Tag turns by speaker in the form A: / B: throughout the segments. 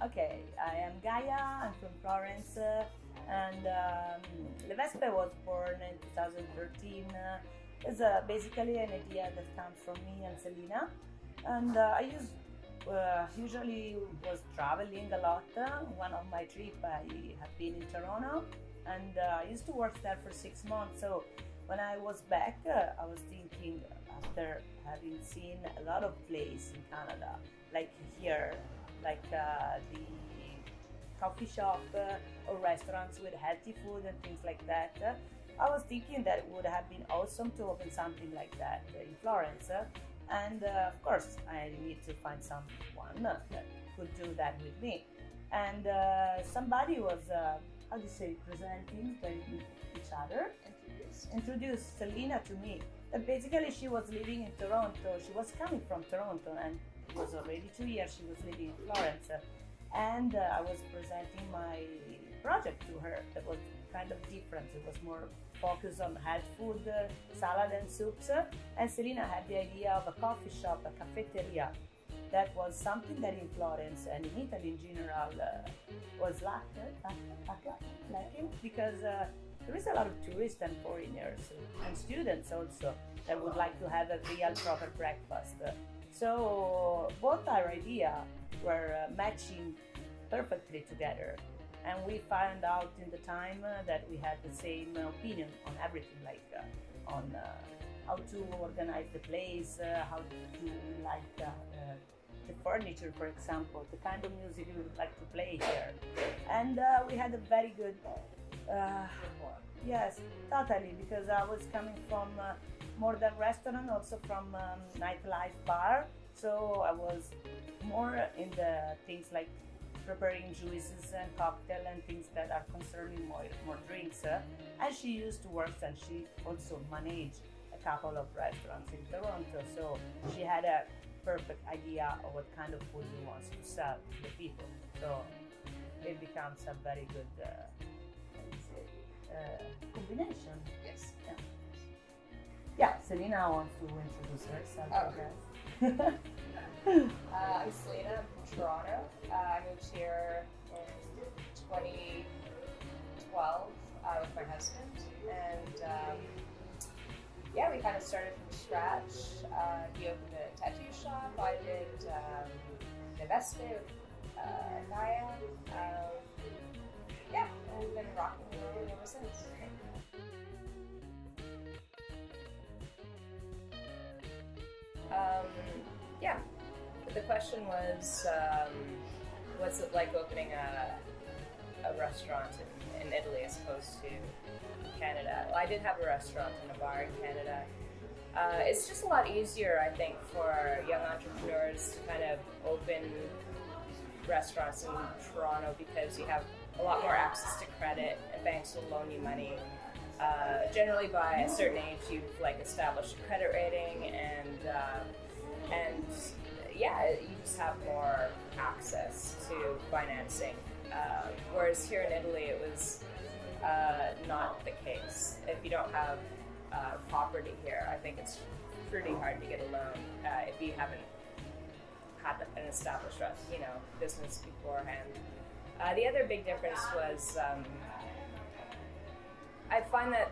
A: Okay, I am Gaia, I'm from Florence, and the Vespe was born in 2013. It's basically an idea that comes from me and Selena, and usually was traveling a lot. One of my trips, I have been in Toronto, and I used to work there for 6 months. So when I was back, I was thinking, after having seen a lot of places in Canada, like here, like the coffee shop or restaurants with healthy food and things like that. I was thinking that it would have been awesome to open something like that in Florence. And of course, I need to find someone that could do that with me. And somebody was, how do you say, presenting each other, introduced Selena to me. And basically, she was living in Toronto. She was coming from Toronto, and it was already 2 years she was living in Florence. And I was presenting my project to her that was kind of different. It was more focused on health food, salad and soups. And Selena had the idea of a coffee shop, a cafeteria. That was something that in Florence and in Italy in general was lacking because there is a lot of tourists and foreigners and students also that would like to have a real proper breakfast. So both our ideas were matching perfectly together, and we found out in the time that we had the same opinion on everything, like on how to organize the place, how to like the furniture, for example, the kind of music we would like to play here, and we had a very good yes, totally, because I was coming from more than restaurant, also from nightlife bar, so I was more in the things like preparing juices and cocktail and things that are concerning more drinks. And she used to work, and she also managed a couple of restaurants in Toronto, so she had a perfect idea of what kind of food we want to sell to the people. So it becomes a very good combination.
B: Yes.
A: Yeah. Yeah, Selena wants to introduce herself, I guess.
B: I'm Selena, I'm from Toronto. I moved here in 2012 with my husband, and yeah, we kind of started from scratch. He opened a tattoo shop. I did the Vespe with Gaia. Yeah, and we've been rocking and rolling ever since. Yeah, the question was, what's it like opening a restaurant in Italy as opposed to Canada? Well, I did have a restaurant and a bar in Canada. It's just a lot easier, I think, for young entrepreneurs to kind of open restaurants in Toronto because you have a lot more access to credit, and banks will loan you money. Generally, by a certain age, you've like established a credit rating, and yeah, you just have more access to financing. Whereas here in Italy, it was not the case. If you don't have property here, I think it's pretty hard to get a loan if you haven't had an established, business beforehand. The other big difference was I find that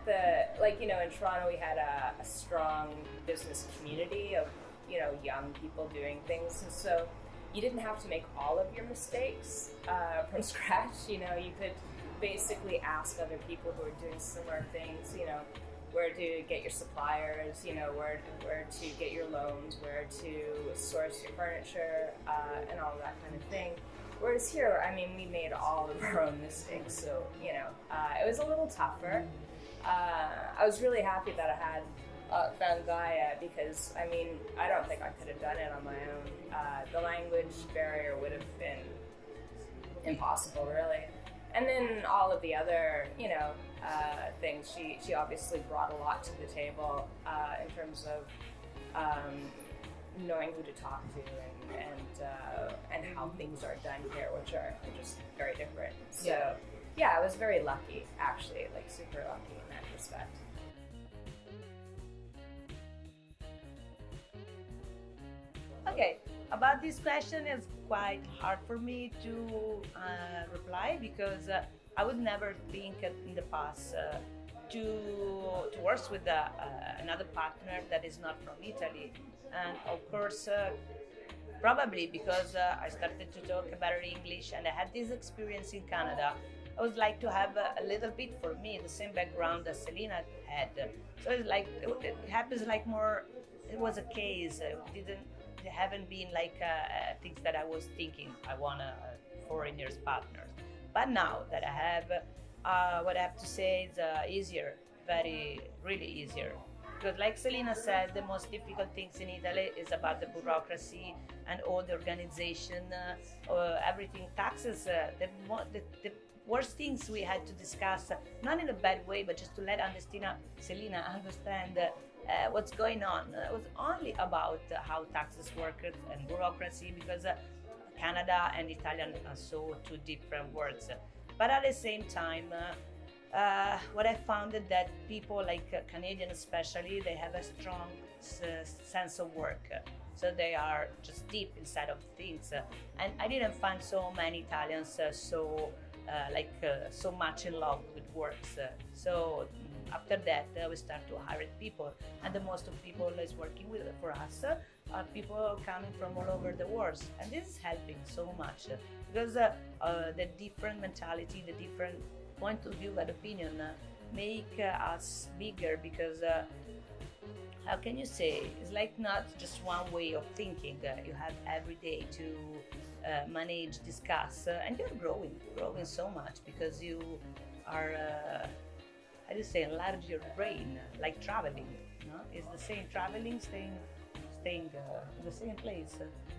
B: in Toronto we had a strong business community of young people doing things, and so you didn't have to make all of your mistakes from scratch. You could basically ask other people who are doing similar things, where to get your suppliers, where to get your loans, where to source your furniture, and all that kind of thing. Whereas here, we made all of our own mistakes, so, it was a little tougher. I was really happy that I had found Gaia because, I don't think I could have done it on my own. The language barrier would have been impossible, really. And then all of the other, things, she obviously brought a lot to the table in terms of knowing who to talk to and how things are done here, which are just very different. So yeah, I was very lucky, actually, like super lucky in that respect.
A: Okay, About this question, it's quite hard for me to reply because I would never think in the past to work with another partner that is not from Italy, and of course. Probably because I started to talk better English and I had this experience in Canada. I would like to have a little bit for me the same background that Selena had. So it's like it happens like more. It was a case. It haven't been like things that I was thinking. I want a foreigners partners. But now that I have, what I have to say is easier, very really easier. Because, like Selena said, the most difficult things in Italy is about the bureaucracy and all the organization, everything, taxes. The worst things we had to discuss, not in a bad way, but just to let Selena understand what's going on. It was only about how taxes work and bureaucracy, because Canada and Italian are so two different words. But at the same time, what I found is that people like Canadians especially, they have a strong sense of work. So they are just deep inside of things. And I didn't find so many Italians so much in love with works. So after that, we start to hire people. And the most of people is working with for us are people coming from all over the world. And this is helping so much because the different mentality, the different point of view and opinion make us bigger, because how can you say, it's like not just one way of thinking. You have every day to manage, discuss, and you're growing so much because you are how do you say, enlarge your brain, like traveling. No? It's the same traveling, staying in the same place.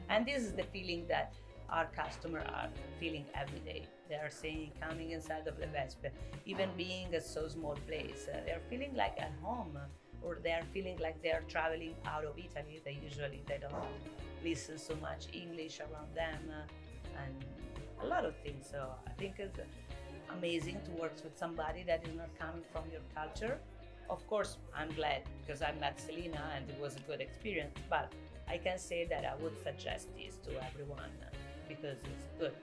A: And this is the feeling that our customers are feeling every day. They are saying, coming inside of the Vespe, even being a so small place, they are feeling like at home, or they are feeling like they are traveling out of Italy. They don't listen so much English around them, and a lot of things. So I think it's amazing to work with somebody that is not coming from your culture. Of course, I'm glad because I met Selena and it was a good experience, but I can say that I would suggest this to everyone because it's good.